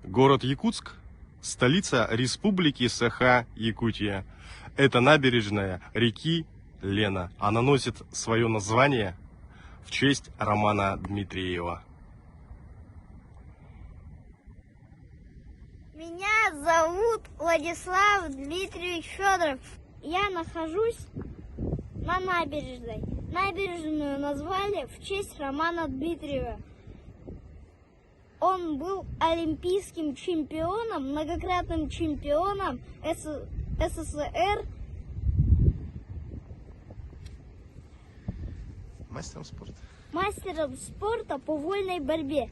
Город Якутск – столица Республики Саха-Якутия. Это набережная реки Лена. Она носит свое название в честь Романа Дмитриева. Меня зовут Владислав Дмитриевич Федоров. Я нахожусь на набережной. Набережную назвали в честь Романа Дмитриева. Он был олимпийским чемпионом, многократным чемпионом СССР. Мастером спорта. Мастером спорта по вольной борьбе.